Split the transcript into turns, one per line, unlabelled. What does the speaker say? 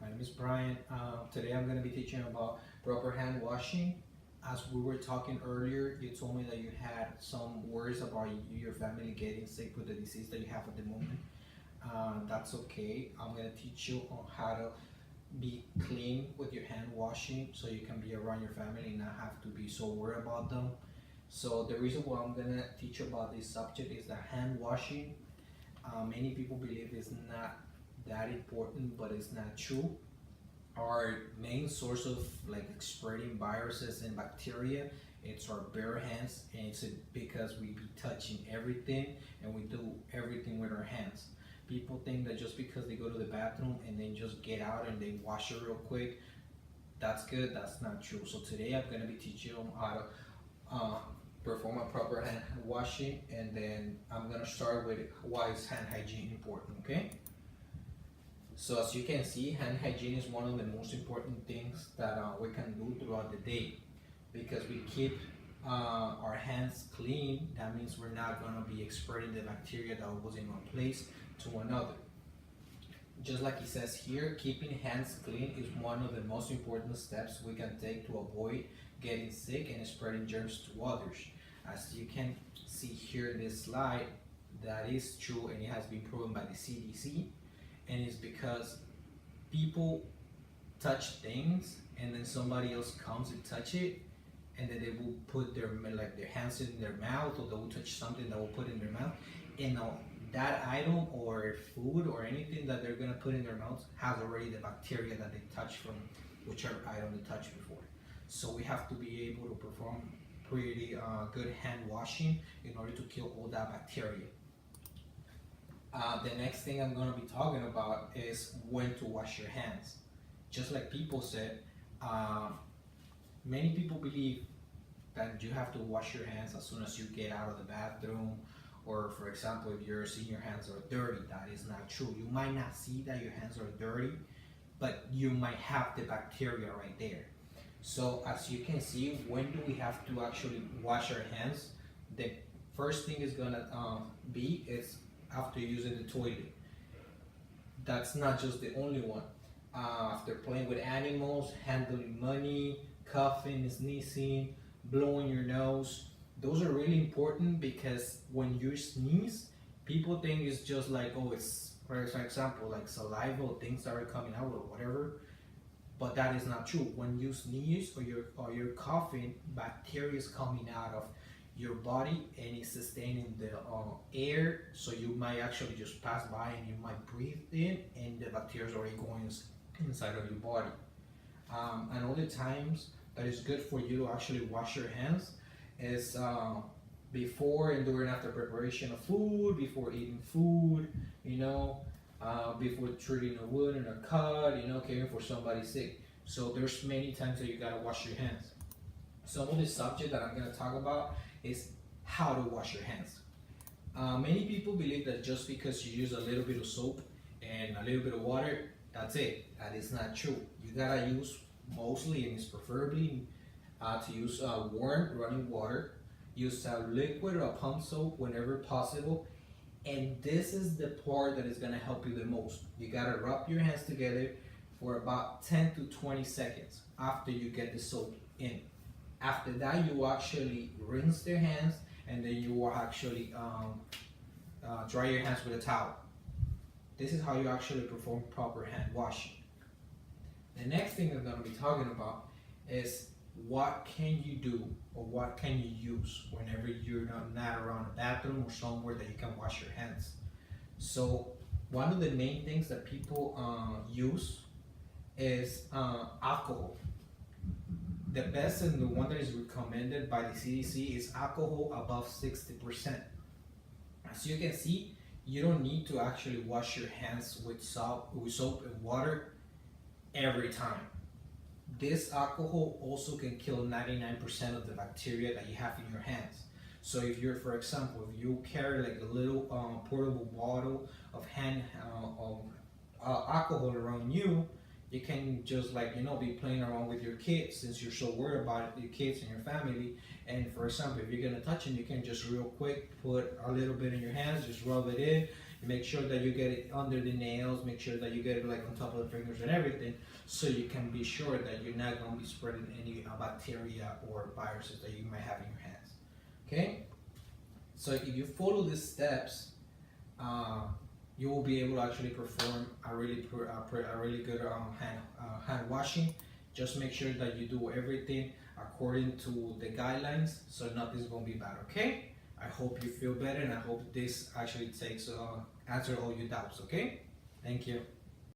My name is Brian. Today I'm going to be teaching about proper hand washing. As we were talking earlier, you told me that you had some worries about your family getting sick with the disease that you have at the moment. That's okay. I'm going to teach you on how to be clean with your hand washing so you can be around your family and not have to be so worried about them. So the reason why I'm going to teach you about this subject is that hand washing, many people believe it's not that important, but it's not true. Our main source of spreading viruses and bacteria, it's our bare hands, and it's because we be touching everything and we do everything with our hands. People think that just because they go to the bathroom and then just get out and they wash it real quick, that's good. That's not true. So today I'm going to be teaching you how to perform a proper hand washing, and then I'm going to start with why is hand hygiene important, okay? So as you can see, hand hygiene is one of the most important things that we can do throughout the day, because we keep our hands clean. That means we're not going to be spreading the bacteria that was in one place to another. Just like it says here, keeping hands clean is one of the most important steps we can take to avoid getting sick and spreading germs to others. As you can see here in this slide, that is true, and it has been proven by the CDC. And it's because people touch things and then somebody else comes and touch it, and then they will put their hands in their mouth, or they will touch something that will put in their mouth, and that item or food or anything that they're gonna put in their mouth has already the bacteria that they touched from whichever item they touched before. So we have to be able to perform pretty good hand washing in order to kill all that bacteria. The next thing I'm going to be talking about is when to wash your hands. Just like people said, many people believe that you have to wash your hands as soon as you get out of the bathroom, or for example, if you're seeing your hands are dirty. That is not true. You might not see that your hands are dirty, but you might have the bacteria right there. So as you can see, when do we have to actually wash our hands? The first thing is going to be is after using the toilet. That's not just the only one. After playing with animals, handling money, coughing, sneezing, blowing your nose, those are really important, because when you sneeze, people think it's just like, oh, it's, for example, like saliva or things that are coming out or whatever, but that is not true. When you sneeze or you're coughing, bacteria is coming out of your body and it's sustaining the air, so you might actually just pass by and you might breathe in, and the bacteria is already going inside of your body. And all the times that is good for you to actually wash your hands is before and during after preparation of food, before eating food, before treating a wound and a cut, caring for somebody sick. So there's many times that you gotta wash your hands. Some of the subject that I'm gonna talk about is how to wash your hands. Many people believe that just because you use a little bit of soap and a little bit of water, that's it. That is not true. You gotta use mostly, and it's preferably to use warm running water. Use a liquid or a pump soap whenever possible. And this is the part that is gonna help you the most. You gotta rub your hands together for about 10 to 20 seconds after you get the soap in. After that, you actually rinse their hands, and then you will actually dry your hands with a towel. This is how you actually perform proper hand washing. The next thing I'm going to be talking about is what can you do, or what can you use whenever you're not around a bathroom or somewhere that you can wash your hands. So one of the main things that people use is alcohol. The best and the one that is recommended by the CDC is alcohol above 60%. As you can see, you don't need to actually wash your hands with soap and water every time. This alcohol also can kill 99% of the bacteria that you have in your hands. So if you're, for example, if you carry like a little portable bottle of alcohol around you, you can just be playing around with your kids, since you're so worried about your kids and your family. And for example, if you're gonna touch them, you can just real quick put a little bit in your hands, just rub it in, Make sure that you get it under the nails, make sure that you get it like on top of the fingers and everything, so you can be sure that you're not going to be spreading any bacteria or viruses that you might have in your hands. Okay, so if you follow these steps, you will be able to actually perform a really good hand washing. Just make sure that you do everything according to the guidelines, so nothing's gonna be bad. Okay, I hope you feel better, and I hope this actually takes answer all your doubts. Okay, thank you.